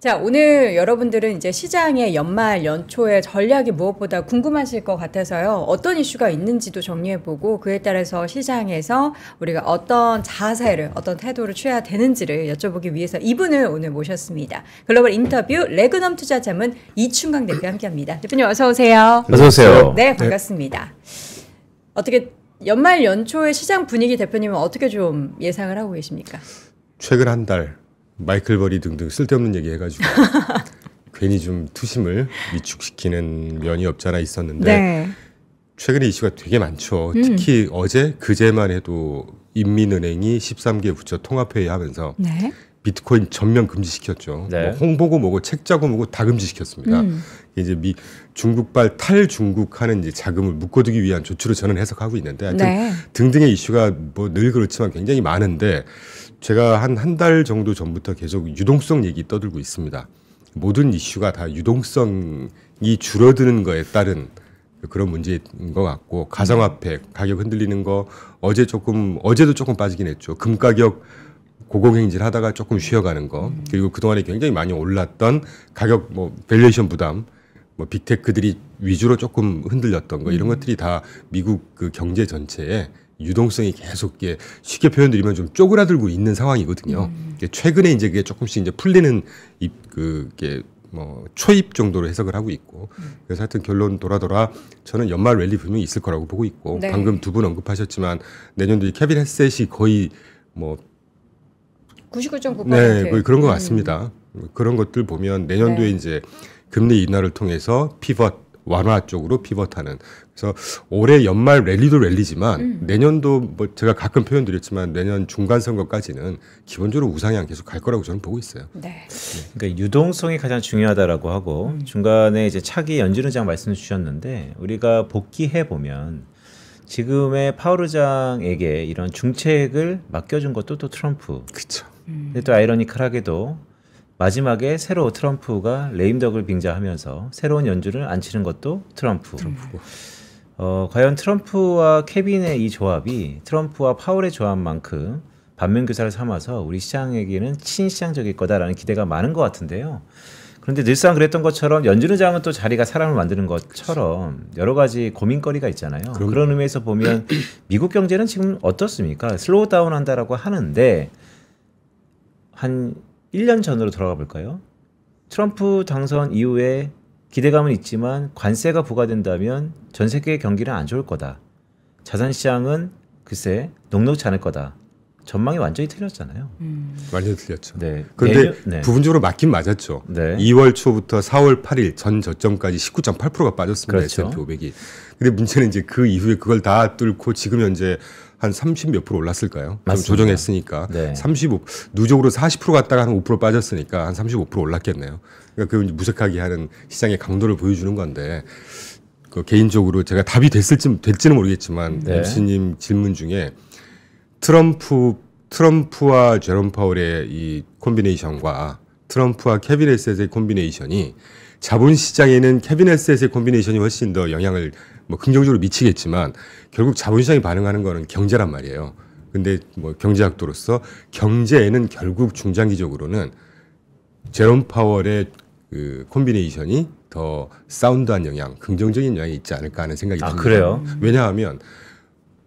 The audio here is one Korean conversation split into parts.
자, 오늘 여러분들은 이제 시장의 연말 연초의 전략이 무엇보다 궁금하실 것 같아서요. 어떤 이슈가 있는지도 정리해보고 그에 따라서 시장에서 우리가 어떤 자세를, 어떤 태도를 취해야 되는지를 여쭤보기 위해서 이분을 오늘 모셨습니다. 글로벌 인터뷰 레그넘 투자자문 이충강 대표 함께합니다. 대표님 어서 오세요. 어서 오세요. 네, 반갑습니다. 어떻게 연말 연초의 시장 분위기 대표님은 어떻게 좀 예상을 하고 계십니까? 최근 한 달 마이클 버리 등등 쓸데없는 얘기 해가지고 괜히 좀 투심을 위축시키는 면이 없지 않아 있었는데 네. 최근에 이슈가 되게 많죠. 특히 어제 그제만 해도 인민은행이 13개 부처 통합회의 하면서 네. 비트코인 전면 금지시켰죠. 네. 뭐 홍보고 뭐고 책자고 뭐고 다 금지시켰습니다. 이제 중국발 탈중국하는 이제 자금을 묶어두기 위한 조치로 저는 해석하고 있는데 하여튼 네. 등등의 이슈가 뭐 늘 그렇지만 굉장히 많은데 제가 한 달 정도 전부터 계속 유동성 얘기 떠들고 있습니다. 모든 이슈가 다 유동성이 줄어드는 거에 따른 그런 문제인 것 같고 가상화폐 가격 흔들리는 거 어제도 조금 빠지긴 했죠. 금 가격 고공행진 하다가 조금 쉬어가는 거 그리고 그동안에 굉장히 많이 올랐던 가격 뭐 밸류에이션 부담 뭐 빅테크들이 위주로 조금 흔들렸던 거 이런 것들이 다 미국 그 경제 전체에 유동성이 계속 쉽게 표현드리면 좀 쪼그라들고 있는 상황이거든요. 최근에 이제 그게 조금씩 이제 풀리는 그게 뭐 초입 정도로 해석을 하고 있고 그래서 하여튼 결론 돌아 저는 연말 랠리 분명히 있을 거라고 보고 있고 네. 방금 두 분 언급하셨지만 내년도 이 캐빈 헤셋이 거의 뭐 99.9%. 네, 거의 그런 것 같습니다. 그런 것들 보면 내년도에 네. 이제 금리 인하를 통해서 피벗 완화 쪽으로 피벗하는. 그래서 올해 연말 랠리도 랠리지만 내년도 뭐 제가 가끔 표현드렸지만 내년 중간 선거까지는 기본적으로 우상향 계속 갈 거라고 저는 보고 있어요. 네. 그러니까 유동성이 가장 중요하다라고 하고 중간에 이제 차기 연준 의장 말씀 주셨는데 우리가 복귀해 보면 지금의 파월 의장에게 이런 중책을 맡겨준 것도 또 트럼프. 그렇죠. 근데 또 아이러니컬하게도 마지막에 새로 트럼프가 레임덕을 빙자하면서 새로운 연준을 앉히는 것도 트럼프. 과연 트럼프와 케빈의 이 조합이 트럼프와 파월의 조합만큼 반면교사를 삼아서 우리 시장에게는 친시장적일 거다라는 기대가 많은 것 같은데요. 그런데 늘상 그랬던 것처럼 연준 의장은 또 자리가 사람을 만드는 것처럼 여러 가지 고민거리가 있잖아요. 그런 의미에서 보면 미국 경제는 지금 어떻습니까? 슬로우 다운 한다라고 하는데 한 1년 전으로 돌아가 볼까요? 트럼프 당선 이후에 기대감은 있지만 관세가 부과된다면 전 세계 경기는 안 좋을 거다. 자산시장은 글쎄 녹록지 않을 거다. 전망이 완전히 틀렸잖아요. 완전히 틀렸죠. 네. 그런데 네. 부분적으로 맞긴 맞았죠. 네. 2월 초부터 4월 8일 전 저점까지 19.8%가 빠졌습니다. 그렇죠. S&P 500이. 근데 문제는 이제 그 이후에 그걸 다 뚫고 지금 현재 한 30 몇 프로 올랐을까요? 좀 맞습니다. 조정했으니까. 네. 35 누적으로 40% 갔다가 한 5% 빠졌으니까 한 35% 올랐겠네요. 그러니까 그 무색하게 하는 시장의 강도를 보여주는 건데 그 개인적으로 제가 답이 될지는 모르겠지만 네. MC님 질문 중에 트럼프와 제롬 파월의 이 콤비네이션과 트럼프와 케빈 헤셋의 콤비네이션이 자본시장에는 케빈 헤셋의 콤비네이션이 훨씬 더 영향을 뭐 긍정적으로 미치겠지만 결국 자본시장이 반응하는 거는 경제란 말이에요. 근데 뭐 경제학도로서 경제에는 결국 중장기적으로는 제롬 파월의 그 콤비네이션이 더 사운드한 영향, 긍정적인 영향이 있지 않을까 하는 생각이 듭니다. 그래요? 왜냐하면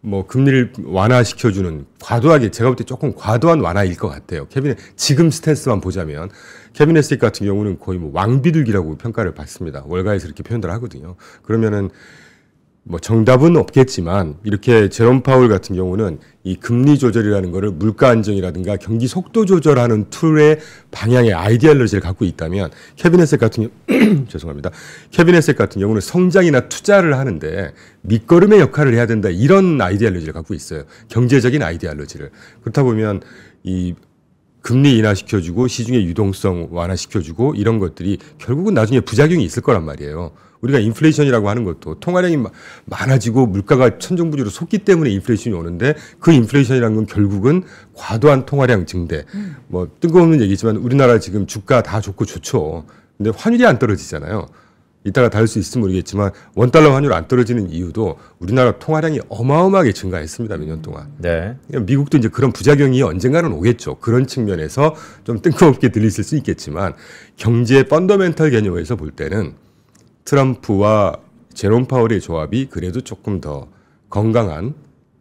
뭐 금리를 완화시켜주는 과도하게 제가 볼 때 조금 과도한 완화일 것 같아요. 지금 스탠스만 보자면 케빈 헤셋 같은 경우는 거의 뭐 왕비둘기라고 평가를 받습니다. 월가에서 이렇게 표현을 하거든요. 그러면은 뭐 정답은 없겠지만 이렇게 제롬 파월 같은 경우는 이 금리 조절이라는 거를 물가 안정이라든가 경기 속도 조절하는 툴의 방향의 아이디올로지를 갖고 있다면 케빈 헤셋 같은 죄송합니다. 케빈 헤셋 같은 경우는 성장이나 투자를 하는데 밑거름의 역할을 해야 된다 이런 아이디올로지를 갖고 있어요. 경제적인 아이디올로지를. 그렇다 보면 이 금리 인하시켜주고 시중의 유동성 완화시켜주고 이런 것들이 결국은 나중에 부작용이 있을 거란 말이에요. 우리가 인플레이션이라고 하는 것도 통화량이 많아지고 물가가 천정부지로 솟기 때문에 인플레이션이 오는데 그 인플레이션이라는 건 결국은 과도한 통화량 증대. 뭐 뜬금없는 얘기지만 우리나라 지금 주가 다 좋고 좋죠. 근데 환율이 안 떨어지잖아요. 이따가 다룰 수 있을지 모르겠지만 원달러 환율 안 떨어지는 이유도 우리나라 통화량이 어마어마하게 증가했습니다. 몇 년 동안. 네. 미국도 이제 그런 부작용이 언젠가는 오겠죠. 그런 측면에서 좀 뜬금없게 들리실 수 있겠지만 경제 펀더멘털 개념에서 볼 때는 트럼프와 제롬 파월의 조합이 그래도 조금 더 건강한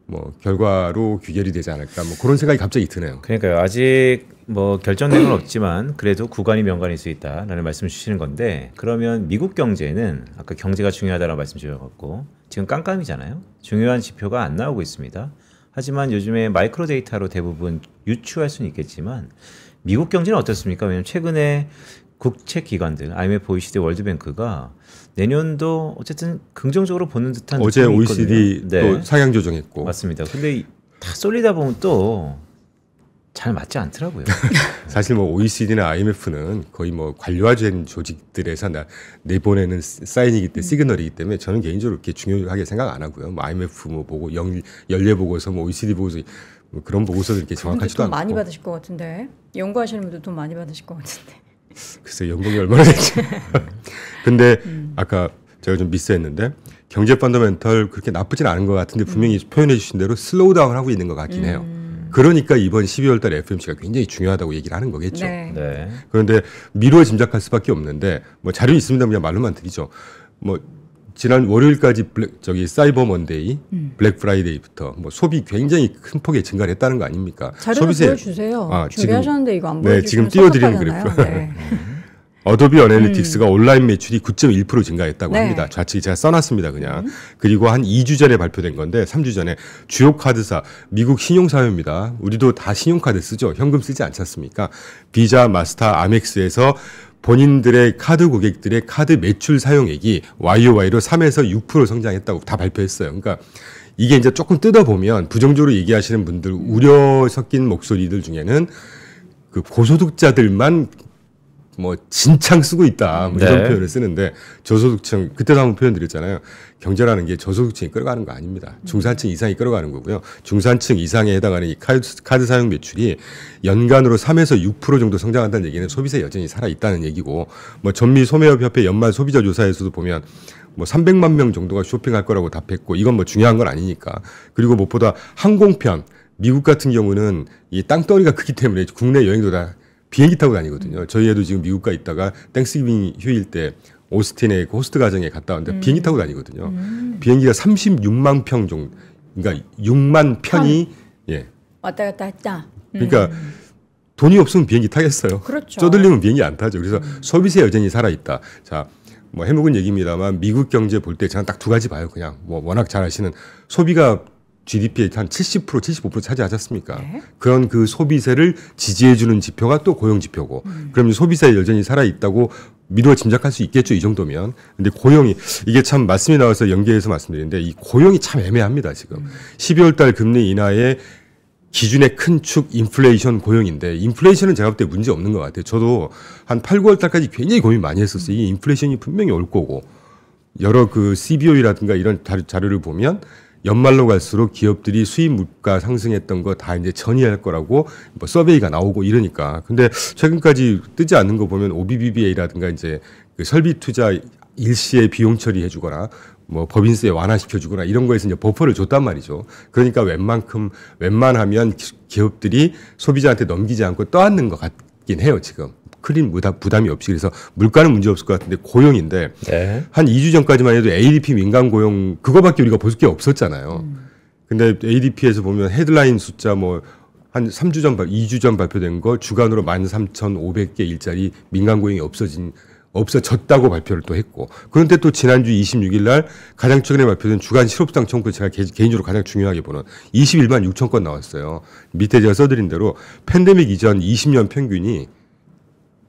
뭐 결과로 귀결이 되지 않을까 뭐 그런 생각이 갑자기 드네요. 그러니까요. 아직 뭐 결정된 건 없지만 그래도 구간이 명간일 수 있다라는 말씀 주시는 건데 그러면 미국 경제는 아까 경제가 중요하다라는 말씀 주셨고 지금 깜깜이잖아요. 중요한 지표가 안 나오고 있습니다. 하지만 요즘에 마이크로 데이터로 대부분 유추할 수는 있겠지만 미국 경제는 어떻습니까? 왜냐하면 최근에 국책 기관들 IMF, OECD, 월드뱅크가 내년도 어쨌든 긍정적으로 보는 듯한 어제 느낌이 OECD 있거든요. 또 네. 상향 조정했고 맞습니다. 근데 다 쏠리다 보면 또 잘 맞지 않더라고요. 사실 뭐 OECD나 IMF는 거의 뭐 관료화된 조직들에서 내보내는 사인이기 때문에 시그널이기 때문에 저는 개인적으로 그렇게 중요하게 생각 안 하고요. 뭐 IMF 뭐 보고 연례 보고서 뭐 OECD 보고서 뭐 그런 보고서들 이렇게 정확하지도 돈 않고. 많이 받으실 것 같은데 연구하시는 분들 돈 많이 받으실 것 같은데. 글쎄 연봉이 얼마나 될지. 근데 아까 제가 좀 미스했는데 경제 펀더멘털 그렇게 나쁘진 않은 것 같은데 분명히 표현해 주신 대로 슬로우다운 하고 있는 것 같긴 해요. 그러니까 이번 12월 달 FOMC가 굉장히 중요하다고 얘기를 하는 거겠죠. 네. 네. 그런데 미루어 짐작할 수밖에 없는데 뭐 자료 있습니다. 그냥 말로만 드리죠. 뭐 지난 월요일까지 사이버 먼데이, 블랙 프라이데이부터 뭐 소비 굉장히 큰 폭에 증가를 했다는 거 아닙니까? 자료 소비세 보여주세요. 준비하셨는데 이거 안 보여주시면 네, 지금 띄워드리는 섭섭하잖아요. 그래프. 네. 어도비 어널리틱스가 온라인 매출이 9.1% 증가했다고 네. 합니다. 좌측에 제가 써놨습니다. 그냥. 그리고 한 2주 전에 발표된 건데 3주 전에 주요 카드사 미국 신용사회입니다. 우리도 다 신용카드 쓰죠. 현금 쓰지 않지 않습니까? 비자, 마스터, 아멕스에서 본인들의 카드 고객들의 카드 매출 사용액이 YOY로 3에서 6% 성장했다고 다 발표했어요. 그러니까 이게 이제 조금 뜯어보면 부정적으로 얘기하시는 분들 우려 섞인 목소리들 중에는 그 고소득자들만 뭐 진창 쓰고 있다 뭐 이런 네. 표현을 쓰는데 저소득층 그때도 한번 표현 드렸잖아요. 경제라는 게 저소득층이 끌어가는 거 아닙니다. 중산층 이상이 끌어가는 거고요. 중산층 이상에 해당하는 이 카드 사용 매출이 연간으로 3에서 6% 정도 성장한다는 얘기는 소비세 여전히 살아 있다는 얘기고 뭐 전미 소매업 협회 연말 소비자 조사에서도 보면 뭐 300만 명 정도가 쇼핑할 거라고 답했고 이건 뭐 중요한 건 아니니까. 그리고 무엇보다 항공편 미국 같은 경우는 이 땅덩어리가 크기 때문에 국내 여행도 다 비행기 타고 다니거든요. 저희 애도 지금 미국 가 있다가 땡스기빙 휴일 때 오스틴의 그 호스트 가정에 갔다 왔는데 비행기 타고 다니거든요. 비행기가 36만 평 정도, 그러니까 6만 편이 예. 왔다 갔다 했다. 그러니까 돈이 없으면 비행기 타겠어요. 그렇죠. 쪼들리면 비행기 안 타죠. 그래서 소비세 여전히 살아 있다. 자, 뭐 해묵은 얘기입니다만 미국 경제 볼 때 저는 딱 두 가지 봐요. 그냥 뭐 워낙 잘 아시는 소비가 GDP의 한 70%, 75% 차지하지 않습니까? 네. 그런 그 소비세를 지지해주는 지표가 또 고용 지표고, 그럼 소비세 여전히 살아있다고 미루어 짐작할 수 있겠죠, 이 정도면. 근데 고용이, 이게 참 말씀이 나와서 연계해서 말씀드리는데, 이 고용이 참 애매합니다, 지금. 12월 달 금리 인하의 기준의 큰 축 인플레이션 고용인데, 인플레이션은 제가 볼 때 문제 없는 것 같아요. 저도 한 8, 9월 달까지 굉장히 고민 많이 했었어요. 이 인플레이션이 분명히 올 거고, 여러 그 CBO라든가 이런 자료를 보면, 연말로 갈수록 기업들이 수입 물가 상승했던 거 다 이제 전이할 거라고 뭐 서베이가 나오고 이러니까. 근데 최근까지 뜨지 않는 거 보면 OBBBA라든가 이제 그 설비 투자 일시에 비용 처리해 주거나 뭐 법인세 완화시켜 주거나 이런 거에서 이제 버퍼를 줬단 말이죠. 그러니까 웬만하면 기업들이 소비자한테 넘기지 않고 떠안는 것 같긴 해요, 지금. 큰 부담이 없이. 그래서 물가는 문제 없을 것 같은데 고용인데 네. 한 2주 전까지만 해도 ADP 민간 고용 그거밖에 우리가 볼 게 없었잖아요. 근데 ADP에서 보면 헤드라인 숫자 뭐 한 3주 전, 2주 전 발표된 거 주간으로 13,500개 일자리 민간 고용이 없어졌다고 발표를 또 했고. 그런데 또 지난주 26일 날 가장 최근에 발표된 주간 실업당 청구 제가 개인적으로 가장 중요하게 보는 21만 6천 건 나왔어요. 밑에 제가 써드린 대로 팬데믹 이전 20년 평균이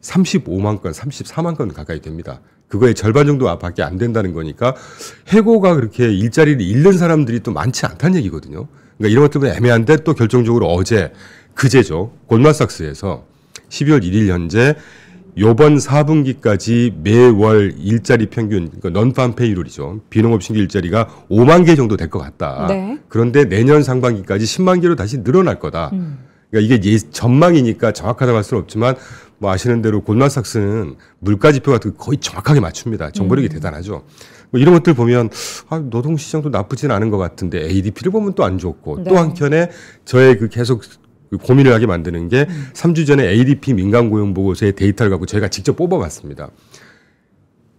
35만 건, 34만 건 가까이 됩니다. 그거의 절반 정도 밖에 안 된다는 거니까 해고가 그렇게 일자리를 잃는 사람들이 또 많지 않다는 얘기거든요. 그러니까 이런 것 때문에 애매한데 또 결정적으로 그제죠. 골드만삭스에서 12월 1일 현재 요번 4분기까지 매월 일자리 평균, 그러니까 넌팜 페이롤이죠. 비농업 신규 일자리가 5만 개 정도 될 것 같다. 네. 그런데 내년 상반기까지 10만 개로 다시 늘어날 거다. 그러니까 이게 전망이니까 정확하다고 할 수는 없지만 뭐 아시는 대로 골드만삭스는 물가 지표 같은 거 거의 정확하게 맞춥니다. 정보력이 대단하죠. 뭐 이런 것들 보면 노동시장도 나쁘진 않은 것 같은데 ADP를 보면 또 안 좋고 네. 또 한켠에 저의 그 계속 고민을 하게 만드는 게 3주 전에 ADP 민간 고용 보고서의 데이터를 갖고 저희가 직접 뽑아봤습니다.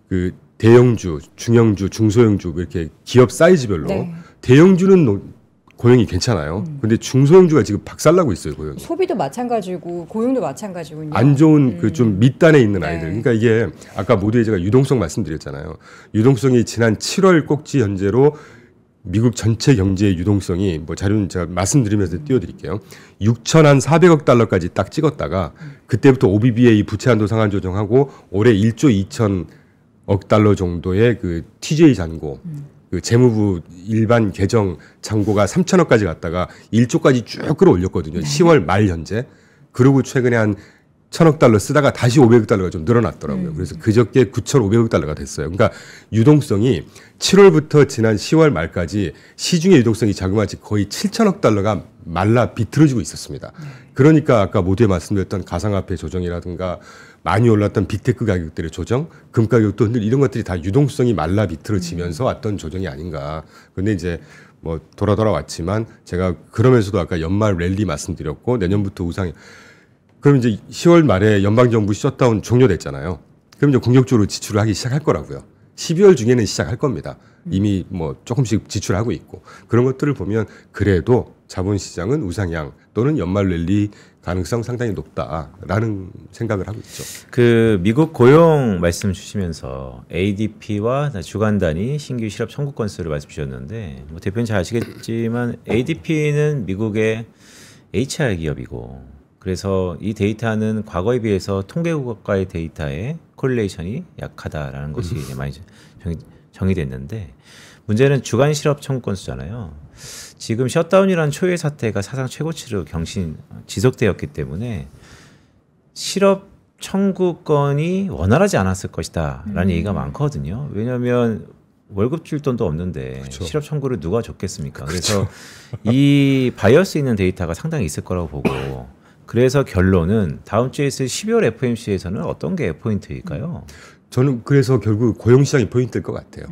그 대형주, 중형주, 중소형주 이렇게 기업 사이즈별로 네. 대형주는 고용이 괜찮아요. 근데 중소형주가 지금 박살나고 있어요, 고용이. 소비도 마찬가지고 고용도 마찬가지군요. 안 좋은 그 좀 밑단에 있는 네. 아이들. 그러니까 이게 아까 모두에 제가 유동성 말씀드렸잖아요. 유동성이 지난 7월 꼭지 현재로 미국 전체 경제의 유동성이 뭐 자료는 제가 말씀드리면서 띄워드릴게요. 6,400억 달러까지 딱 찍었다가 그때부터 OBBA 부채 한도 상한 조정하고 올해 1조 2천억 달러 정도의 그 TJ 잔고 그 재무부 일반 계정 잔고가 3천억까지 갔다가 1조까지 쭉 끌어올렸거든요. 10월 말 현재. 그리고 최근에 한 1,000억 달러 쓰다가 다시 500억 달러가 좀 늘어났더라고요. 그래서 그저께 9,500억 달러가 됐어요. 그러니까 유동성이 7월부터 지난 10월 말까지 시중의 유동성이 자그마치 거의 7,000억 달러가 말라 비틀어지고 있었습니다. 그러니까 아까 모두에 말씀드렸던 가상화폐 조정이라든가 많이 올랐던 빅테크 가격들의 조정, 금 가격도 이런 것들이 다 유동성이 말라 비틀어지면서 왔던 조정이 아닌가. 그런데 이제 뭐 돌아왔지만 제가 그러면서도 아까 연말 랠리 말씀드렸고 내년부터 우상. 그럼 이제 10월 말에 연방정부 셧다운 종료됐잖아요. 그럼 이제 공격적으로 지출을 하기 시작할 거라고요. 12월 중에는 시작할 겁니다. 이미 뭐 조금씩 지출하고 있고 그런 것들을 보면 그래도 자본시장은 우상향 또는 연말 랠리 가능성 상당히 높다라는 생각을 하고 있죠. 그 미국 고용 말씀 주시면서 ADP와 주간 단위 신규 실업 청구 건수를 말씀 주셨는데 뭐 대표님 잘 아시겠지만 ADP는 미국의 HR 기업이고 그래서 이 데이터는 과거에 비해서 통계국가의 데이터의 콜레이션이 약하다라는 것이 이제 많이 정의됐는데 문제는 주간 실업 청구 건수잖아요. 지금 셧다운이라는 초유의 사태가 사상 최고치로 지속되었기 때문에 실업 청구권이 원활하지 않았을 것이다라는 얘기가 많거든요. 왜냐하면 월급 줄 돈도 없는데 그쵸. 실업 청구를 누가 줬겠습니까? 그래서 이 바이어스 있는 데이터가 상당히 있을 거라고 보고 그래서 결론은 다음 주에 있을 12월 FOMC에서는 어떤 게 포인트일까요? 저는 그래서 결국 고용시장이 포인트일 것 같아요.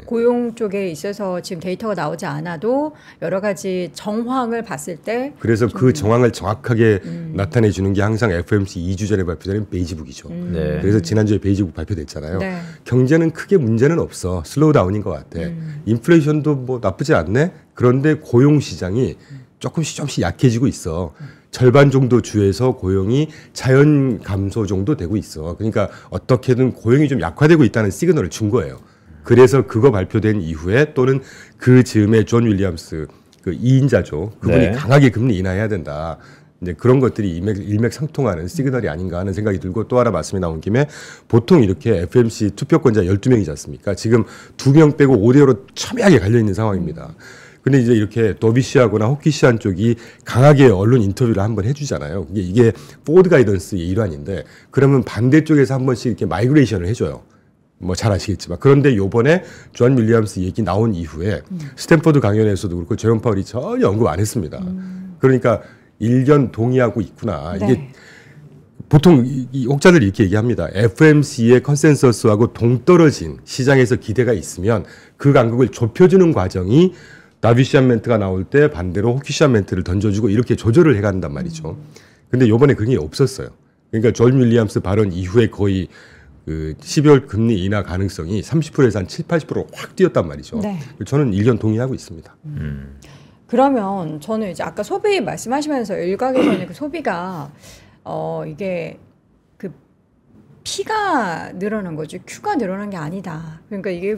고용 쪽에 있어서 지금 데이터가 나오지 않아도 여러 가지 정황을 봤을 때 그래서 그 정황을 정확하게 나타내 주는 게 항상 FOMC 2주 전에 발표되는 베이지북이죠. 네. 그래서 지난주에 베이지북 발표됐잖아요. 네. 경제는 크게 문제는 없어. 슬로우 다운인 것 같아. 인플레이션도 뭐 나쁘지 않네. 그런데 고용 시장이 조금씩 약해지고 있어. 절반 정도 주에서 고용이 자연 감소 정도 되고 있어. 그러니까 어떻게든 고용이 좀 약화되고 있다는 시그널을 준 거예요. 그래서 그거 발표된 이후에 또는 그 즈음에 존 윌리엄스 그 2인자죠. 그분이 네. 강하게 금리 인하해야 된다. 이제 그런 것들이 일맥상통하는 시그널이 아닌가 하는 생각이 들고 또 하나 말씀이 나온 김에 보통 이렇게 FOMC 투표권자 12명이지 않습니까? 지금 2명 빼고 5대5로 첨예하게 갈려있는 상황입니다. 근데 이제 이렇게 더비시하거나 호키시안 쪽이 강하게 언론 인터뷰를 한번 해주잖아요. 이게 포워드 가이던스의 일환인데 그러면 반대쪽에서 한 번씩 이렇게 마이그레이션을 해줘요. 뭐 잘 아시겠지만. 그런데 요번에 존 윌리엄스 얘기 나온 이후에 스탠퍼드 강연에서도 그렇고 제롬 파월이 전혀 언급 안 했습니다. 그러니까 일견 동의하고 있구나. 네. 이게 보통 이 혹자들이 이렇게 얘기합니다. FOMC의 컨센서스하고 동떨어진 시장에서 기대가 있으면 그 간극을 좁혀주는 과정이 다비시안 멘트가 나올 때 반대로 호키시안 멘트를 던져주고 이렇게 조절을 해간단 말이죠. 근데 요번에 그게 없었어요. 그러니까 존 윌리엄스 발언 이후에 거의 그 12월 금리 인하 가능성이 30%에서 한 7, 80%로 확 뛰었단 말이죠. 네. 저는 일견 동의하고 있습니다. 그러면 저는 이제 아까 소비 말씀하시면서 일각에서는 그 소비가 이게 그 P가 늘어난 거죠. Q가 늘어난 게 아니다. 그러니까 이게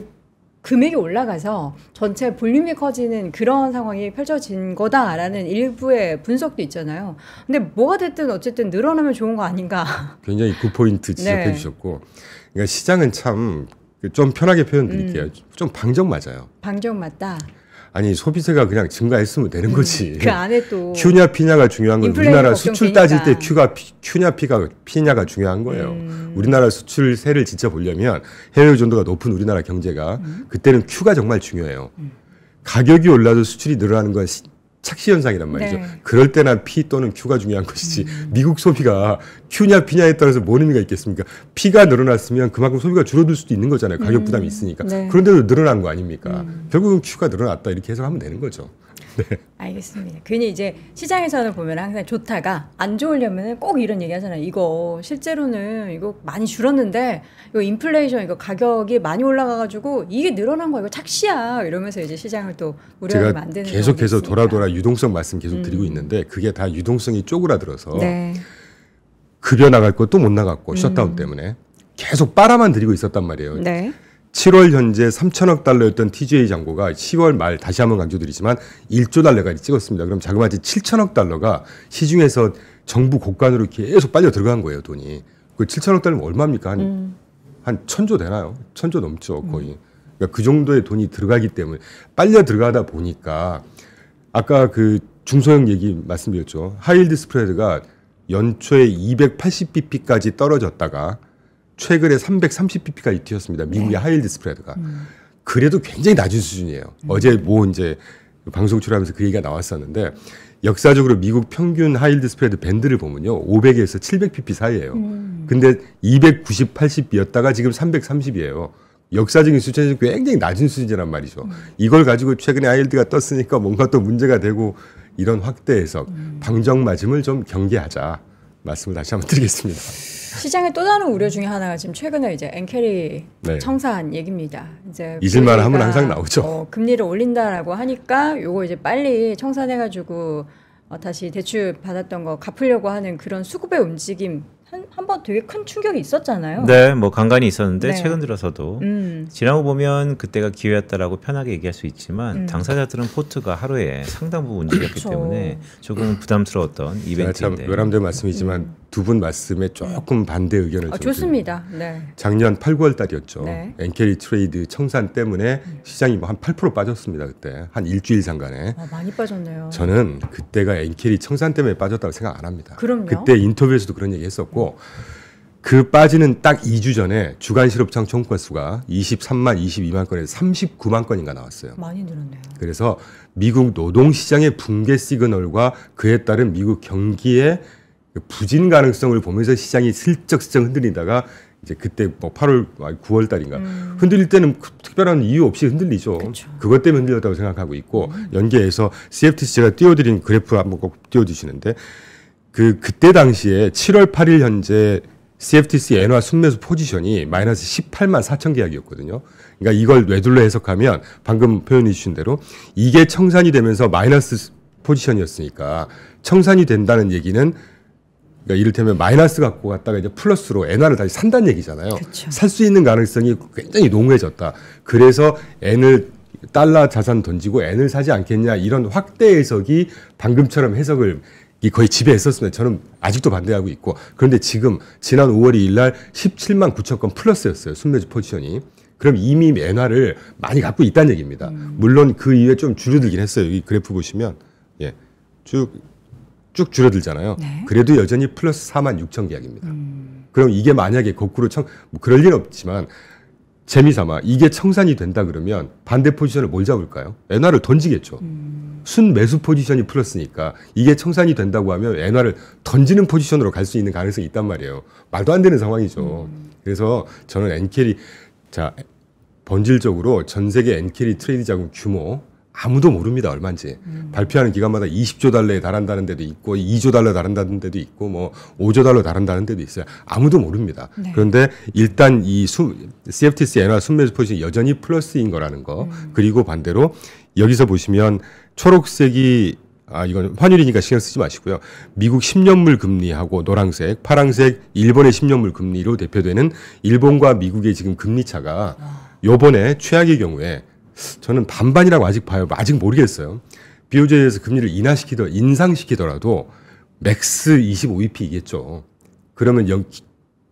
금액이 올라가서 전체 볼륨이 커지는 그런 상황이 펼쳐진 거다라는 일부의 분석도 있잖아요. 근데 뭐가 됐든 어쨌든 늘어나면 좋은 거 아닌가. 굉장히 굿포인트 지적해 네. 주셨고 그러니까 시장은 참 좀 편하게 표현 드릴게요. 좀 방정 맞아요. 방정 맞다. 아니 소비세가 그냥 증가했으면 되는 거지. 그 안에 또 Q냐 P냐가 중요한 건 인플레이션 우리나라 걱정 수출 되니까. 따질 때 Q냐 P냐가 중요한 거예요. 우리나라 수출세를 진짜 보려면 해외 의존도가 높은 우리나라 경제가 그때는 Q가 정말 중요해요. 가격이 올라도 수출이 늘어나는 건 착시 현상이란 말이죠. 네. 그럴 때나 P 또는 Q가 중요한 것이지 미국 소비가 Q냐 P냐에 따라서 뭔 의미가 있겠습니까? P가 늘어났으면 그만큼 소비가 줄어들 수도 있는 거잖아요. 가격 부담이 있으니까. 네. 그런데도 늘어난 거 아닙니까? 결국은 Q가 늘어났다 이렇게 해석하면 되는 거죠. 네. 알겠습니다. 괜히 이제 시장에서는 보면 항상 좋다가 안 좋으려면 꼭 이런 얘기 하잖아요. 이거 실제로는 이거 많이 줄었는데 이거 인플레이션 이거 가격이 많이 올라가가지고 이게 늘어난 거 이거 착시야 이러면서 이제 시장을 또 우려하게 제가 만드는 계속해서 경우가 돌아 유동성 말씀 계속 드리고 있는데 그게 다 유동성이 쪼그라들어서 네. 급여 나갈 것도 못 나갔고 셧다운 때문에 계속 빨아만 들이고 있었단 말이에요. 네. 7월 현재 3천억 달러였던 TGA 잔고가 10월 말 다시 한번 강조드리지만 1조 달러까지 찍었습니다. 그럼 자그마치 7천억 달러가 시중에서 정부 곳간으로 계속 빨려 들어간 거예요, 돈이. 그 7천억 달러면 얼마입니까? 한 1,000조 되나요? 1,000조 넘죠, 거의. 그러니까 그 정도의 돈이 들어가기 때문에 빨려 들어가다 보니까 아까 그 중소형 얘기 말씀드렸죠. 하이힐드 스프레드가 연초에 280bp까지 떨어졌다가 최근에 330bp까지 뛰었습니다. 미국의 하이힐드 스프레드가. 그래도 굉장히 낮은 수준이에요. 어제 뭐 이제 방송 출연하면서 그 얘기가 나왔었는데 역사적으로 미국 평균 하이힐드 스프레드 밴드를 보면요. 500에서 700bp 사이예요. 근데 290, 80이었다가 지금 330이에요. 역사적인 수준에서 굉장히 낮은 수준이란 말이죠. 이걸 가지고 최근에 하이힐드가 떴으니까 뭔가 또 문제가 되고 이런 확대 해석, 방정맞음을 좀 경계하자 말씀을 다시 한번 드리겠습니다. 시장의 또 다른 우려 중에 하나가 지금 최근에 이제 엔캐리 네. 청산 얘기입니다. 이제 잊을만 하면 우리가, 항상 나오죠. 금리를 올린다라고 하니까 요거 이제 빨리 청산해가지고 다시 대출 받았던 거 갚으려고 하는 그런 수급의 움직임 한 번 되게 큰 충격이 있었잖아요. 네, 뭐 간간히 있었는데 네. 최근 들어서도 지나고 보면 그때가 기회였다라고 편하게 얘기할 수 있지만 당사자들은 포트가 하루에 상당 부분 움직였기 그쵸. 때문에 조금 부담스러웠던 제가 참 이벤트인데. 외람된 말씀이지만 두 분 말씀에 조금 반대 의견을 좀 좋습니다. 네. 작년 8, 9월 달이었죠. 네. 엔캐리 트레이드 청산 때문에 시장이 뭐 한 8% 빠졌습니다. 그때 한 일주일 상간에. 많이 빠졌네요. 저는 그때가 엔캐리 청산 때문에 빠졌다고 생각 안 합니다. 그럼요. 그때 인터뷰에서도 그런 얘기 했었고 그 빠지는 딱 2주 전에 주간 실업청 청구 수가 23만, 22만 건에서 39만 건인가 나왔어요. 많이 늘었네요. 그래서 미국 노동시장의 붕괴 시그널과 그에 따른 미국 경기의 부진 가능성을 보면서 시장이 슬쩍 흔들리다가 이제 그때 뭐 8월, 9월 달인가 흔들릴 때는 특별한 이유 없이 흔들리죠. 그쵸. 그것 때문에 흔들렸다고 생각하고 있고 연계해서 CFTC 제가 띄워드린 그래프 한번 꼭 띄워주시는데 그때 당시에 7월 8일 현재 CFTC 엔화 순매수 포지션이 마이너스 18만 4천 계약이었거든요. 그러니까 이걸 뇌둘러 해석하면 방금 표현해 주신 대로 이게 청산이 되면서 마이너스 포지션이었으니까 청산이 된다는 얘기는 그러니까 이를테면 마이너스 갖고 갔다가 이제 플러스로 엔화를 다시 산다는 얘기잖아요. 살 수 있는 가능성이 굉장히 농후해졌다. 그래서 엔을 달러 자산 던지고 엔을 사지 않겠냐 이런 확대 해석이 방금처럼 해석을 거의 지배했었습니다. 저는 아직도 반대하고 있고 그런데 지금 지난 5월 2일 날 17만 9천 건 플러스였어요. 순매수 포지션이. 그럼 이미 엔화를 많이 갖고 있다는 얘기입니다. 물론 그 이후에 좀 줄어들긴 했어요. 이 그래프 보시면 예, 쭉 줄어들잖아요. 네. 그래도 여전히 플러스 4만 6천 계약입니다. 그럼 이게 만약에 거꾸로 뭐 그럴 리는 없지만 재미삼아 이게 청산이 된다 그러면 반대 포지션을 뭘 잡을까요? 엔화를 던지겠죠. 순매수 포지션이 플러스니까 이게 청산이 된다고 하면 엔화를 던지는 포지션으로 갈 수 있는 가능성이 있단 말이에요. 말도 안 되는 상황이죠. 그래서 저는 엔캐리 본질적으로 전 세계 엔캐리 트레이드 자금 규모 아무도 모릅니다. 얼마인지. 발표하는 기간마다 20조 달러에 달한다는 데도 있고 2조 달러 달한다는 데도 있고 뭐 5조 달러 달한다는 데도 있어요. 아무도 모릅니다. 네. 그런데 일단 이 CFTC 엔화 순매수 포지션이 여전히 플러스인 거라는 거. 그리고 반대로 여기서 보시면 초록색이 이건 환율이니까 신경 쓰지 마시고요. 미국 10년물 금리하고 노란색, 파란색 일본의 10년물 금리로 대표되는 일본과 미국의 지금 금리 차가 요번에 최악의 경우에 저는 반반이라고 아직 봐요. 아직 모르겠어요. BOJ에서 금리를 인상시키더라도 맥스 25bp이겠죠. 그러면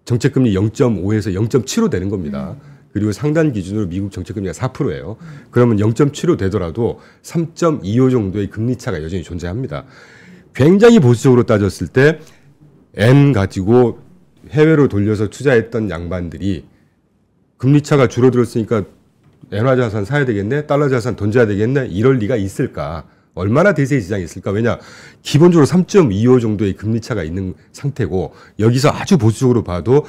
정책금리 0.5에서 0.75 되는 겁니다. 그리고 상단 기준으로 미국 정책금리가 4%예요. 그러면 0.75 되더라도 3.25 정도의 금리차가 여전히 존재합니다. 굉장히 보수적으로 따졌을 때 N 가지고 해외로 돌려서 투자했던 양반들이 금리차가 줄어들었으니까 엔화 자산 사야 되겠네, 달러 자산 던져야 되겠네, 이럴 리가 있을까? 얼마나 대세의 시장이 있을까? 왜냐, 기본적으로 3.25 정도의 금리 차가 있는 상태고 여기서 아주 보수적으로 봐도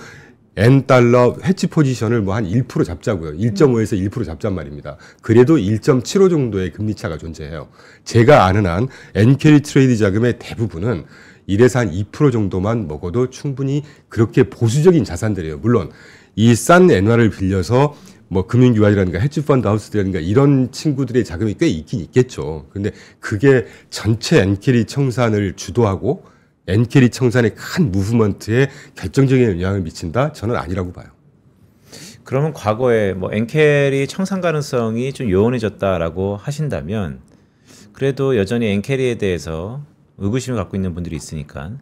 N달러 해치 포지션을 뭐 한 1% 잡자고요. 1.5에서 1% 잡잔 말입니다. 그래도 1.75 정도의 금리 차가 존재해요. 제가 아는 한 N캐리 트레이드 자금의 대부분은 1에서 한 2% 정도만 먹어도 충분히 그렇게 보수적인 자산들이에요. 물론 이 싼 엔화를 빌려서 뭐 금융기관이라든가 헤지펀드 하우스들이라든가 이런 친구들의 자금이 꽤 있긴 있겠죠. 근데 그게 전체 엔캐리 청산을 주도하고 엔캐리 청산의 큰 무브먼트에 결정적인 영향을 미친다? 저는 아니라고 봐요. 그러면 과거에 뭐 엔캐리 청산 가능성이 좀 요원해졌다라고 하신다면 그래도 여전히 엔캐리에 대해서 의구심을 갖고 있는 분들이 있으니까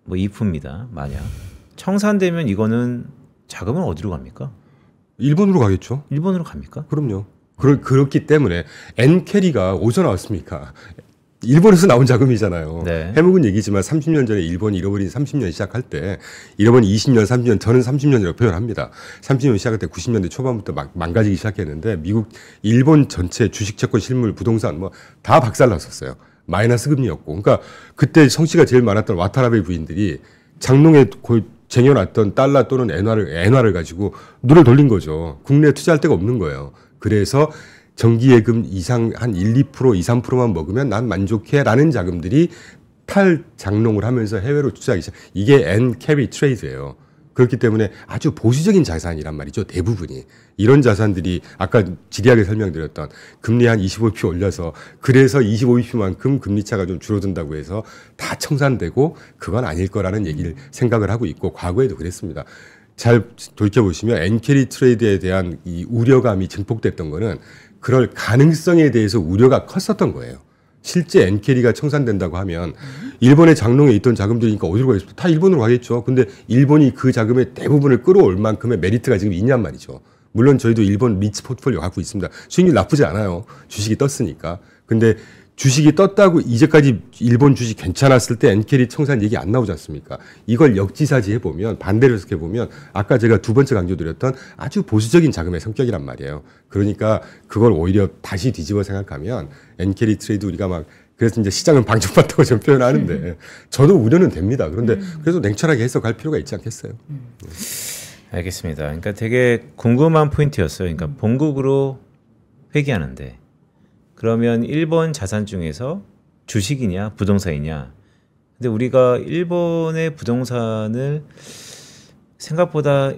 뭐 이프입니다. 만약 청산되면 이거는 자금은 어디로 갑니까? 일본으로 가겠죠. 일본으로 갑니까? 그럼요. 그렇기 때문에 엔캐리가 어디서 나왔습니까? 일본에서 나온 자금이잖아요. 네. 해묵은 얘기지만 30년 전에 일본이 잃어버린 30년 시작할 때 잃어버린 20년, 30년, 저는 30년이라고 표현합니다. 30년 시작할 때 90년대 초반부터 망가지기 시작했는데 미국, 일본 전체 주식, 채권, 실물, 부동산 뭐 다 박살났었어요. 마이너스 금리였고. 그러니까 그때 성씨가 제일 많았던 와타나베 부인들이 장롱에 쟁여놨던 달러 또는 엔화를 가지고 눈을 돌린 거죠. 국내에 투자할 데가 없는 거예요. 그래서 정기예금 이상 한 1, 2%, 2, 3%만 먹으면 난 만족해라는 자금들이 탈장롱을 하면서 해외로 투자하기 시작. 이게 N-carry 트레이드예요. 그렇기 때문에 아주 보수적인 자산이란 말이죠. 대부분이. 이런 자산들이 아까 지리하게 설명드렸던 금리 한 25bp 올려서 그래서 25bp만큼 금리 차가 좀 줄어든다고 해서 다 청산되고 그건 아닐 거라는 얘기를 생각을 하고 있고 과거에도 그랬습니다. 잘 돌이켜보시면 N-carry 트레이드에 대한 이 우려감이 증폭됐던 거는 그럴 가능성에 대해서 우려가 컸었던 거예요. 실제 N캐리가 청산된다고 하면 일본의 장롱에 있던 자금들이니까 어디로 가겠습니까? 다 일본으로 가겠죠. 근데 일본이 그 자금의 대부분을 끌어올 만큼의 메리트가 지금 있냔 말이죠. 물론 저희도 일본 리츠 포트폴리오 갖고 있습니다. 수익률 나쁘지 않아요. 주식이 떴으니까. 근데 주식이 떴다고 이제까지 일본 주식 괜찮았을 때 N캐리 청산 얘기 안 나오지 않습니까? 이걸 역지사지 해보면 반대로 해석해보면 아까 제가 두 번째 강조드렸던 아주 보수적인 자금의 성격이란 말이에요. 그러니까 그걸 오히려 다시 뒤집어 생각하면 N캐리 트레이드 우리가 막 그래서 이제 시장은 방정받다고 좀 표현하는데 저도 우려는 됩니다. 그런데 그래도 냉철하게 해석할 필요가 있지 않겠어요? 알겠습니다. 그러니까 되게 궁금한 포인트였어요. 그러니까 본국으로 회귀하는데 그러면 일본 자산 중에서 주식이냐 부동산이냐. 근데 우리가 일본의 부동산을 생각보다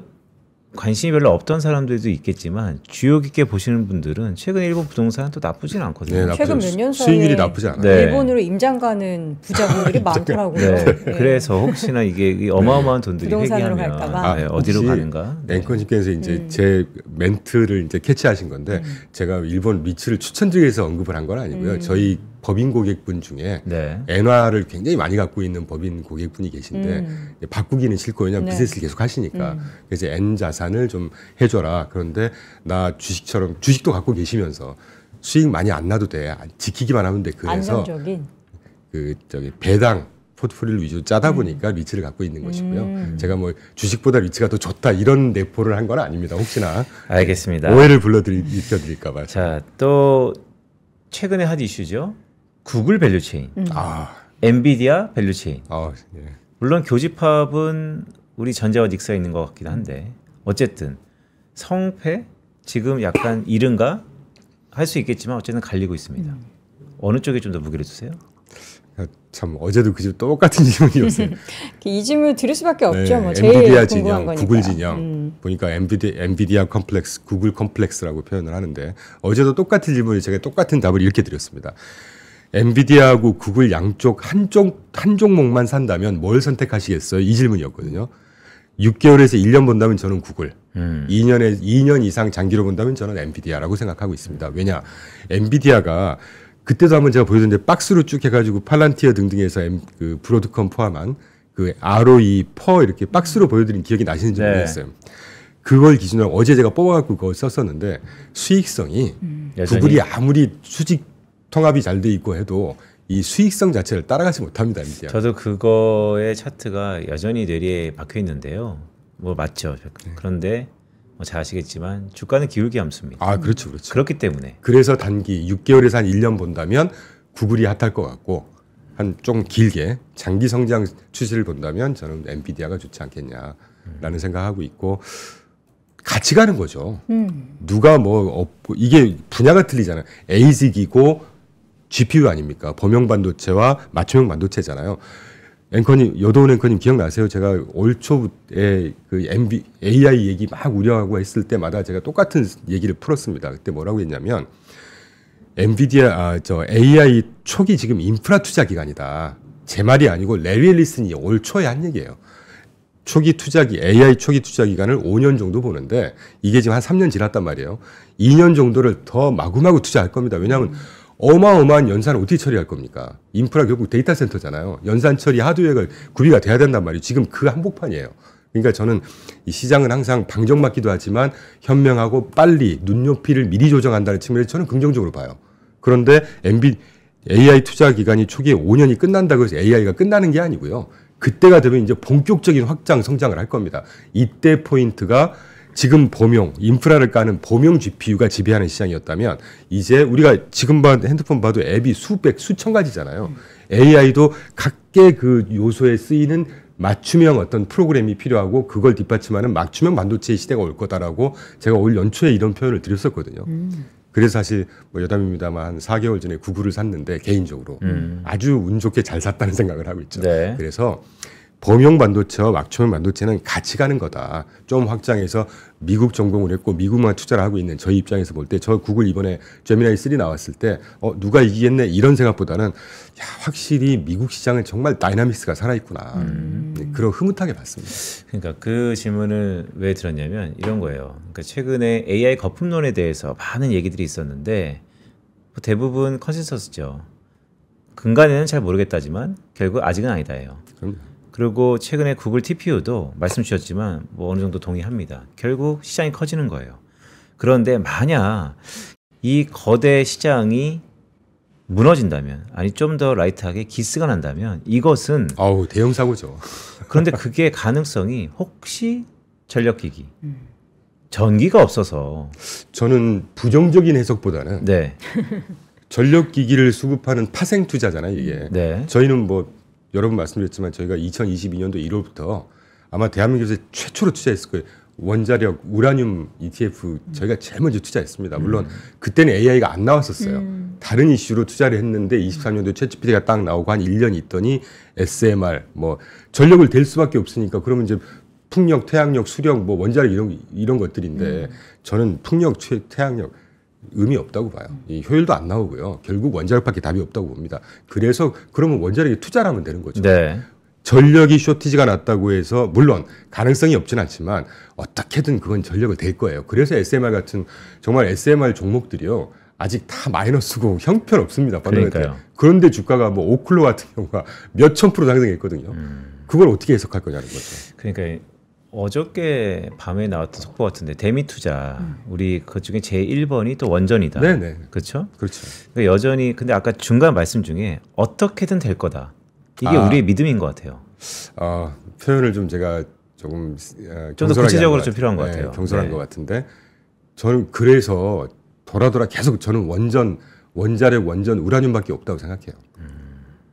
관심이 별로 없던 사람들도 있겠지만 주의 깊게 보시는 분들은 최근 일본 부동산은 또 나쁘진 않거든요. 네, 최근 몇 년 사이에 수익률이 나쁘지 않아요. 네. 일본으로 임장 가는 부자분들이 많더라고요. 네. 네. 그래서 혹시나 이게 어마어마한 돈들이 부동산으로 회귀하면 갈까 봐. 네, 어디로 혹시 가는가? 네. 앵커님께서 이제 제 멘트를 이제 캐치하신 건데 제가 일본 리츠를 추천드리기 위해서 언급을 한 건 아니고요. 저희 법인 고객분 중에 네. 엔화를 굉장히 많이 갖고 있는 법인 고객분이 계신데 바꾸기는 싫고 왜냐하면 네. 비즈니스를 계속 하시니까 그래서 N 자산을 좀 해줘라. 그런데 나 주식처럼 주식도 갖고 계시면서 수익 많이 안 나도 돼. 지키기만 하면 돼. 그래서 안정적인. 배당 포트폴리오를 위주로 짜다 보니까 리츠를 갖고 있는 것이고요. 제가 뭐 주식보다 리츠가 더 좋다 이런 내포를 한 건 아닙니다. 혹시나 알겠습니다. 오해를 일으켜드릴까 봐요. 자, 또 최근에 핫 이슈죠. 구글 밸류체인, 엔비디아 밸류체인. 예. 물론 교집합은 우리 전자와 닉스가 있는 것 같기도 한데 어쨌든 성패 지금 약간 이른가 할 수 있겠지만 어쨌든 갈리고 있습니다. 어느 쪽에 좀 더 무게를 두세요? 참 어제도 그집 똑같은 질문이었어요. 이 질문을 드릴 수밖에 없죠. 네, 뭐 제일 엔비디아 궁금한 진영, 거니까. 구글 진영 보니까 엔비디아 컴플렉스, 구글 컴플렉스라고 표현을 하는데 어제도 똑같은 질문을 제가 똑같은 답을 이렇게 드렸습니다. 엔비디아하고 구글 양쪽 한 종목만 산다면 뭘 선택하시겠어요? 이 질문이었거든요. 6개월에서 1년 본다면 저는 구글, 2년 이상 장기로 본다면 저는 엔비디아라고 생각하고 있습니다. 왜냐, 엔비디아가 그때도 한번 제가 보여드렸는데 박스로 쭉 해가지고 팔란티어 등등에서 그 브로드컴 포함한 그 ROE, 퍼 이렇게 박스로 보여드린 기억이 나시는지 네. 모르겠어요. 그걸 기준으로 어제 제가 뽑아갖고 그걸 썼었는데 수익성이 여전히? 구글이 아무리 수직 통합이 잘 돼 있고 해도 이 수익성 자체를 따라가지 못합니다. 엔비디아. 저도 그거의 차트가 여전히 뇌리에 박혀 있는데요. 뭐 맞죠. 그런데 잘 아시겠지만 주가는 기울기 함수입니다. 아, 그렇죠, 그렇죠. 그렇기 때문에 그래서 단기 6개월에서 한 1년 본다면 구글이 핫할 것 같고 한 좀 길게 장기 성장 추세를 본다면 저는 엔비디아가 좋지 않겠냐라는 생각하고 있고 같이 가는 거죠. 누가 뭐 없고 이게 분야가 틀리잖아요. ASIC이고 GPU 아닙니까? 범용 반도체와 맞춤형 반도체잖아요. 앵커님, 여도원 앵커님 기억나세요? 제가 올 초에 그 AI 얘기 막 우려하고 했을 때마다 제가 똑같은 얘기를 풀었습니다. 그때 뭐라고 했냐면 엔비디아 AI 초기 지금 인프라 투자 기간이다. 제 말이 아니고 레리 앨리슨이 올 초에 한 얘기예요. AI 초기 투자 기간을 5년 정도 보는데 이게 지금 한 3년 지났단 말이에요. 2년 정도를 더 마구마구 투자할 겁니다. 왜냐하면 어마어마한 연산을 어떻게 처리할 겁니까? 인프라 결국 데이터 센터잖아요. 연산 처리 하드웨어가 구비가 돼야 된단 말이에요. 지금 그 한복판이에요. 그러니까 저는 이 시장은 항상 방정맞기도 하지만 현명하고 빨리 눈높이를 미리 조정한다는 측면에서 저는 긍정적으로 봐요. 그런데 AI 투자 기간이 초기에 5년이 끝난다고 해서 AI가 끝나는 게 아니고요. 그때가 되면 이제 본격적인 확장 성장을 할 겁니다. 이때 포인트가 지금 인프라를 까는 범용 GPU가 지배하는 시장이었다면 이제 우리가 지금 핸드폰 봐도 앱이 수천 가지잖아요. AI도 각계 그 요소에 쓰이는 맞춤형 어떤 프로그램이 필요하고 그걸 뒷받침하는 맞춤형 반도체의 시대가 올 거다라고 제가 올 연초에 이런 표현을 드렸었거든요. 그래서 사실 뭐 여담입니다만 한 4개월 전에 구글을 샀는데 개인적으로 아주 운 좋게 잘 샀다는 생각을 하고 있죠. 네. 그래서 범용 반도체와 맞춤형 반도체는 같이 가는 거다. 좀 확장해서 미국 전공을 했고 미국만 투자를 하고 있는 저희 입장에서 볼 때 저 구글 이번에 제미나이 3 나왔을 때 누가 이기겠네 이런 생각보다는 확실히 미국 시장은 정말 다이나믹스가 살아있구나. 그런 흐뭇하게 봤습니다. 그러니까 그 질문을 왜 들었냐면 이런 거예요. 그러니까 최근에 AI 거품론에 대해서 많은 얘기들이 있었는데 대부분 컨센서스죠. 근간에는 잘 모르겠다지만 결국 아직은 아니다예요. 그럼요. 그리고 최근에 구글 TPU도 말씀 주셨지만 뭐 어느 정도 동의합니다. 결국 시장이 커지는 거예요. 그런데 만약 이 거대 시장이 무너진다면 아니 좀 더 라이트하게 기스가 난다면 이것은 대형 사고죠. 그런데 그게 가능성이 혹시 전력기기 전기가 없어서 저는 부정적인 해석보다는 네. 전력기기를 수급하는 파생 투자잖아요, 이게. 네. 저희는 뭐 여러 번 말씀드렸지만 저희가 2022년도 1월부터 아마 대한민국에서 최초로 투자했을 거예요. 원자력 우라늄 ETF 저희가 제일 먼저 투자했습니다. 물론 그때는 AI가 안 나왔었어요. 다른 이슈로 투자를 했는데 23년도에 챗GPT가 딱 나오고 한 1년 있더니 SMR 뭐 전력을 댈 수밖에 없으니까 그러면 이제 풍력, 태양력, 수력 뭐 원자력 이런 것들인데 저는 풍력, 태양력 의미 없다고 봐요. 이 효율도 안 나오고요. 결국 원자력밖에 답이 없다고 봅니다. 그래서 그러면 원자력에 투자를 하면 되는 거죠. 네. 전력이 쇼티지가 났다고 해서 물론 가능성이 없진 않지만 어떻게든 그건 전력을 댈 거예요. 그래서 SMR 같은 정말 SMR 종목들이요. 아직 다 마이너스고 형편없습니다. 그러니까요. 그런데 주가가 뭐 오클로 같은 경우가 몇천 프로 상승했거든요. 그걸 어떻게 해석할 거냐는 거죠. 그러니까 어저께 밤에 나왔던 속보 같은데 대미투자 우리 그중에 제 1번이 또 원전이다. 네네. 그렇죠? 그렇죠. 그러니까 여전히 근데 아까 중간 말씀 중에 어떻게든 될 거다. 이게 우리의 믿음인 것 같아요. 표현을 좀 제가 조금 좀 더 구체적으로 좀 필요한 것 같아요. 경솔한 네. 것 같은데 저는 그래서 돌아 계속 저는 원자력 원전 우라늄밖에 없다고 생각해요.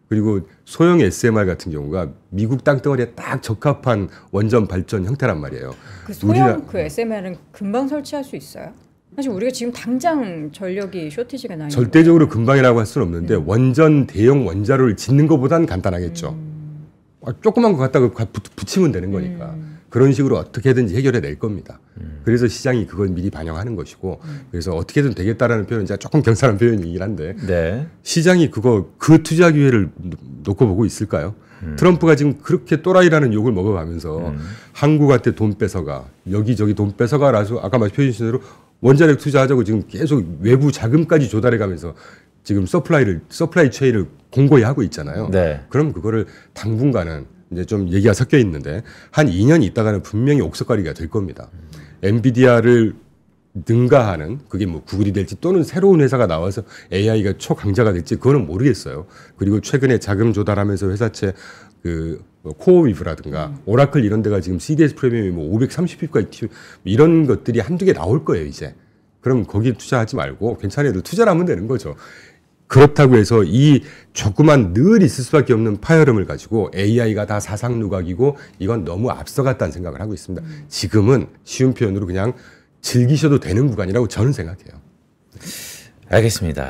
그리고 소형 SMR 같은 경우가 미국 땅덩어리에 딱 적합한 원전 발전 형태란 말이에요. 그 소형 그 SMR은 금방 설치할 수 있어요? 사실 우리가 지금 당장 전력이 쇼티지가 나 있는 절대적으로 금방이라고 할 수는 없는데 원전 대형 원자로를 짓는 것보다는 간단하겠죠. 조그만 거 갖다가 붙이면 되는 거니까. 그런 식으로 어떻게든지 해결해 낼 겁니다. 그래서 시장이 그걸 미리 반영하는 것이고 그래서 어떻게든 되겠다라는 표현은 제가 조금 경솔한 표현이긴 한데 네. 시장이 그 투자 기회를 놓고 보고 있을까요? 트럼프가 지금 그렇게 또라이라는 욕을 먹어가면서 한국한테 돈 뺏어가 여기저기 돈 뺏어가라서 아까 표현해 주신 대로 원자력 투자하자고 지금 계속 외부 자금까지 조달해가면서 지금 서플라이 체인을 공고히 하고 있잖아요. 네. 그럼 그거를 당분간은 이제 좀 얘기가 섞여 있는데 한 2년 있다가는 분명히 옥석가리가 될 겁니다. 엔비디아를 능가하는 그게 뭐 구글이 될지 또는 새로운 회사가 나와서 AI가 초강자가 될지 그거는 모르겠어요. 그리고 최근에 자금 조달하면서 회사채 그 코어위브라든가 오라클 이런 데가 지금 CDS 프리미엄이 뭐 530p까지 이런 것들이 한두 개 나올 거예요, 이제. 그럼 거기에 투자하지 말고 괜찮은 애들 투자를 하면 되는 거죠. 그렇다고 해서 이 조그만 늘 있을 수밖에 없는 파열음을 가지고 AI가 다 사상누각이고 이건 너무 앞서갔다는 생각을 하고 있습니다. 지금은 쉬운 표현으로 그냥 즐기셔도 되는 구간이라고 저는 생각해요. 알겠습니다.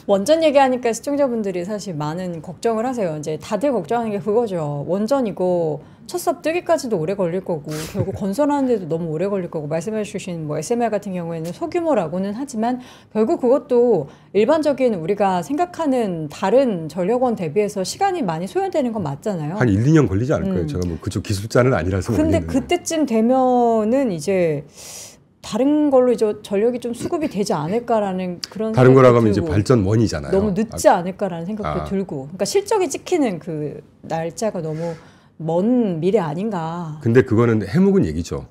원전 얘기하니까 시청자분들이 사실 많은 걱정을 하세요. 이제 다들 걱정하는 게 그거죠. 원전이고 첫 수업 뜨기까지도 오래 걸릴 거고 결국 건설하는데도 너무 오래 걸릴 거고 말씀해 주신 뭐 SMR 같은 경우에는 소규모라고는 하지만 결국 그것도 일반적인 우리가 생각하는 다른 전력원 대비해서 시간이 많이 소요되는 건 맞잖아요. 한 1, 2년 걸리지 않을까요? 제가 뭐 그쪽 기술자는 아니라서. 근데 모르겠는데. 그때쯤 되면은 이제 다른 걸로 이제 전력이 좀 수급이 되지 않을까라는 그런 다른 거라고 하면 들고 이제 발전원이잖아요. 너무 늦지 않을까라는 생각도 아. 들고 그러니까 실적이 찍히는 그 날짜가 너무 먼 미래 아닌가. 근데 그거는 해묵은 얘기죠.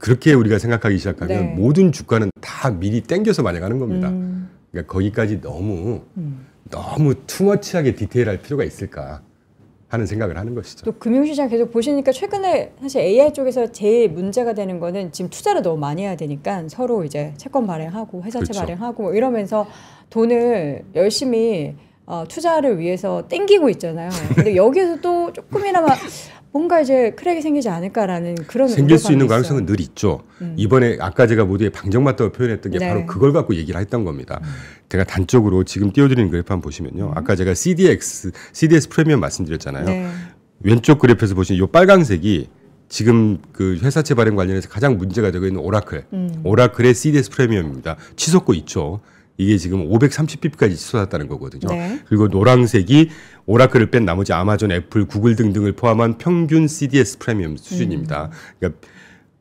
그렇게 우리가 생각하기 시작하면 네. 모든 주가는 다 미리 땡겨서 마련하는 겁니다. 그러니까 거기까지 너무 투머치하게 디테일할 필요가 있을까 하는 생각을 하는 것이죠. 또 금융시장 계속 보시니까 최근에 사실 AI 쪽에서 제일 문제가 되는 거는 지금 투자를 너무 많이 해야 되니까 서로 이제 채권 발행하고 회사채 그렇죠. 발행하고 뭐 이러면서 돈을 열심히 투자를 위해서 땡기고 있잖아요. 근데 여기에서 또 조금이나마 뭔가 이제 크랙이 생기지 않을까라는 그런 생길 수 있는 우려감이 가능성은 있어요. 늘 있죠. 이번에 아까 제가 모두에 방정맞다고 표현했던 게 네. 바로 그걸 갖고 얘기를 했던 겁니다. 제가 단적으로 지금 띄워드리는 그래프 한번 보시면요. 아까 제가 CDS 프리미엄 말씀드렸잖아요. 네. 왼쪽 그래프에서 보시면 이 빨강색이 지금 그 회사채 발행 관련해서 가장 문제가 되고 있는 오라클. 오라클의 CDS 프리미엄입니다. 치솟고 있죠. 이게 지금 530bp까지 치솟았다는 거거든요. 네. 그리고 노란색이 오라클을 뺀 나머지 아마존, 애플, 구글 등등을 포함한 평균 CDS 프리미엄 수준입니다. 그러니까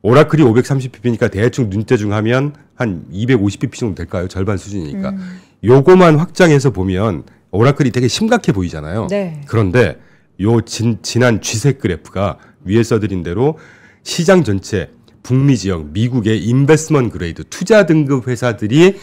오라클이 530bp니까 대충 눈대중 하면 한 250bp 정도 될까요? 절반 수준이니까. 요거만 확장해서 보면 오라클이 되게 심각해 보이잖아요. 네. 그런데 요 지난 쥐색 그래프가 위에 써드린 대로 시장 전체 북미 지역 미국의 인베스먼트 그레이드 투자 등급 회사들이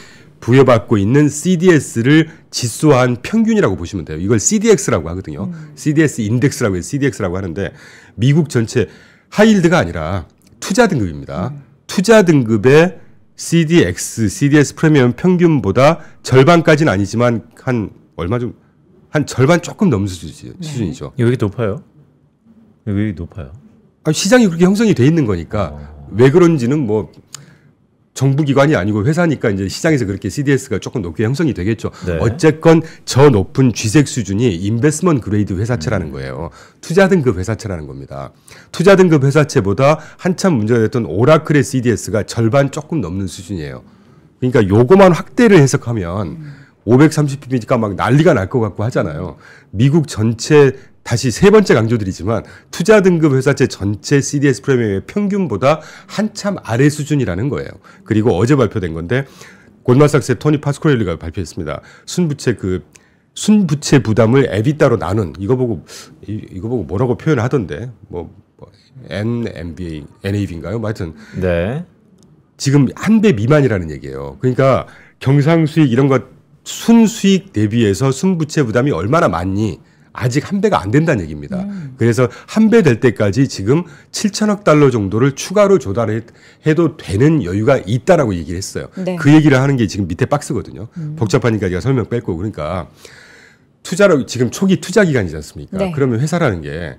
부여받고 있는 CDS를 지수화한 평균이라고 보시면 돼요. 이걸 CDX라고 하거든요. CDS 인덱스라고 해서 CDX라고 하는데 미국 전체 하이힐드가 아니라 투자 등급입니다. 투자 등급의 CDS 프리미엄 평균보다 절반까지는 아니지만 한 절반 조금 넘는 수준이죠. 여기 높아요? 여기 높아요. 시장이 그렇게 형성이 돼 있는 거니까 왜 그런지는 뭐 정부기관이 아니고 회사니까 이제 시장에서 그렇게 CDS가 조금 높게 형성이 되겠죠. 네. 어쨌건 저 높은 쥐색 수준이 인베스먼트 그레이드 회사채라는 거예요. 투자 등급 회사채라는 겁니다. 투자 등급 회사채보다 한참 문제가 됐던 오라클의 CDS가 절반 조금 넘는 수준이에요. 그러니까 요거만 확대를 해석하면 530bp니까 막 난리가 날 것 같고 하잖아요. 미국 전체 다시 세 번째 강조드리지만 투자 등급 회사채 전체 CDS 프리미엄의 평균보다 한참 아래 수준이라는 거예요. 그리고 어제 발표된 건데 골드만삭스의 토니 파스코렐리가 발표했습니다. 순부채 부담을 에비타로 나눈 이거 보고 뭐라고 표현하던데 NAV인가요? 하여튼 네. 지금 한 배 미만이라는 얘기예요. 그러니까 경상수익 이런 것 순수익 대비해서 순부채 부담이 얼마나 많니? 아직 한 배가 안 된다는 얘기입니다. 그래서 한 배 될 때까지 지금 7천억 달러 정도를 추가로 조달해도 되는 여유가 있다라고 얘기를 했어요. 네. 그 얘기를 하는 게 지금 밑에 박스거든요. 복잡하니까 제가 설명 뺄 거고. 그러니까 투자로 지금 초기 투자 기간이지 않습니까? 네. 그러면 회사라는 게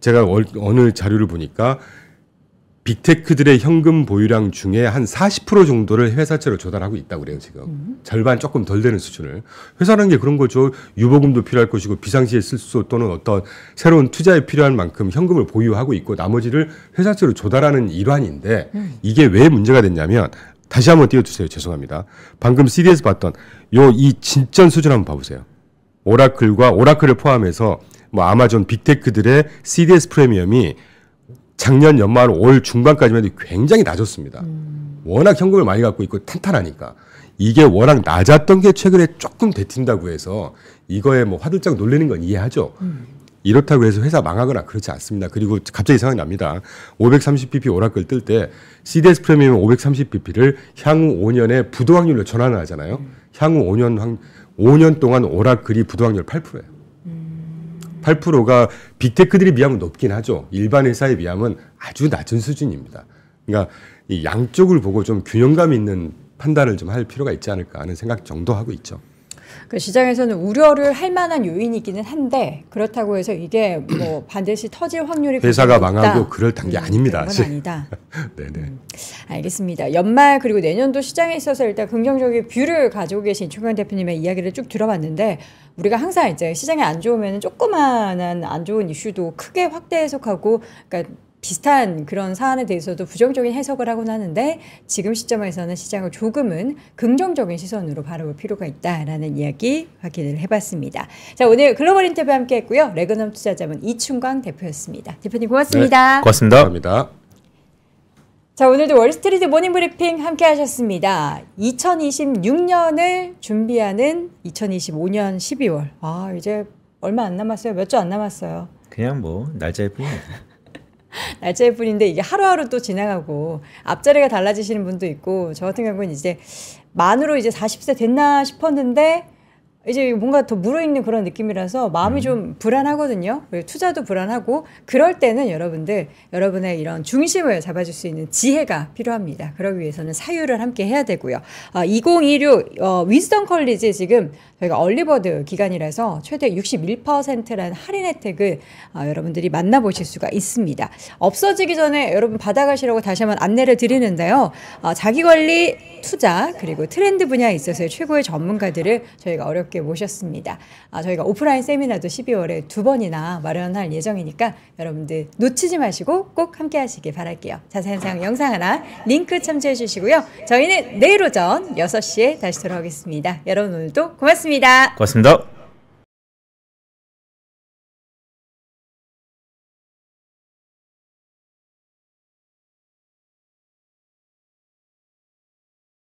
제가 어느 자료를 보니까 빅테크들의 현금 보유량 중에 한 40% 정도를 회사채로 조달하고 있다고 그래요, 지금. 절반 조금 덜 되는 수준을. 회사라는 게 그런 거죠. 유보금도 필요할 것이고 비상시에 쓸 수 또는 어떤 새로운 투자에 필요한 만큼 현금을 보유하고 있고 나머지를 회사채로 조달하는 일환인데 이게 왜 문제가 됐냐면 다시 한번 띄워주세요. 죄송합니다. 방금 CDS 봤던 이 진전 수준 한번 봐보세요. 오라클을 포함해서 뭐 아마존 빅테크들의 CDS 프리미엄이 작년 연말 올 중반까지만 해도 굉장히 낮았습니다. 워낙 현금을 많이 갖고 있고 탄탄하니까. 이게 워낙 낮았던 게 최근에 조금 대틴다고 해서 이거에 뭐 화들짝 놀라는 건 이해하죠. 이렇다고 해서 회사 망하거나 그렇지 않습니다. 그리고 갑자기 생각이 납니다. 530bp 오라클 뜰 때 CDS 프리미엄 530bp를 향후 5년에 부도 확률로 전환을 하잖아요. 향후 5년 동안 오라클이 부도 확률 8%예요. 8%가 빅테크들에 비하면 높긴 하죠. 일반 회사에 비하면 아주 낮은 수준입니다. 그러니까 이 양쪽을 보고 좀 균형감 있는 판단을 좀 할 필요가 있지 않을까 하는 생각 정도 하고 있죠. 그 시장에서는 우려를 할 만한 요인이기는 한데 그렇다고 해서 이게 뭐 반드시 터질 확률이 회사가 망하고 그럴 단계 아닙니다. 그런 건 아니다. 네네. 알겠습니다. 연말 그리고 내년도 시장에 있어서 일단 긍정적인 뷰를 가지고 계신 이충관 대표님의 이야기를 쭉 들어봤는데 우리가 항상 이제 시장이 안 좋으면 조그마한 안 좋은 이슈도 크게 확대 해석하고 그러니까 비슷한 그런 사안에 대해서도 부정적인 해석을 하곤 하는데 지금 시점에서는 시장을 조금은 긍정적인 시선으로 바라볼 필요가 있다라는 이야기 확인을 해봤습니다. 자, 오늘 글로벌 인터뷰 함께 했고요. 레그넘 투자자문 이충광 대표였습니다. 대표님 고맙습니다. 네, 고맙습니다. 감사합니다. 자, 오늘도 월스트리트 모닝브리핑 함께 하셨습니다. 2026년을 준비하는 2025년 12월. 아, 이제 얼마 안 남았어요. 몇 주 안 남았어요. 그냥 뭐 날짜일 뿐입니다. 날짜일 뿐인데 이게 하루하루 또 지나가고 앞자리가 달라지시는 분도 있고 저 같은 경우는 이제 만으로 이제 40세 됐나 싶었는데 이제 뭔가 더 무르익는 그런 느낌이라서 마음이 좀 불안하거든요. 투자도 불안하고 그럴 때는 여러분들 여러분의 이런 중심을 잡아줄 수 있는 지혜가 필요합니다. 그러기 위해서는 사유를 함께 해야 되고요. 2026 위즈덤 컬리지 지금 저희가 얼리버드 기간이라서 최대 61%라는 할인 혜택을 여러분들이 만나보실 수가 있습니다. 없어지기 전에 여러분 받아가시라고 다시 한번 안내를 드리는데요. 자기관리, 투자 그리고 트렌드 분야에 있어서의 최고의 전문가들을 저희가 어렵게 모셨습니다. 저희가 오프라인 세미나도 12월에 2번이나 마련할 예정이니까 여러분들 놓치지 마시고 꼭 함께 하시길 바랄게요. 자세한 사항 영상 하나 링크 참조해 주시고요. 저희는 내일 오전 6시에 다시 돌아오겠습니다. 여러분 오늘도 고맙습니다. 고맙습니다.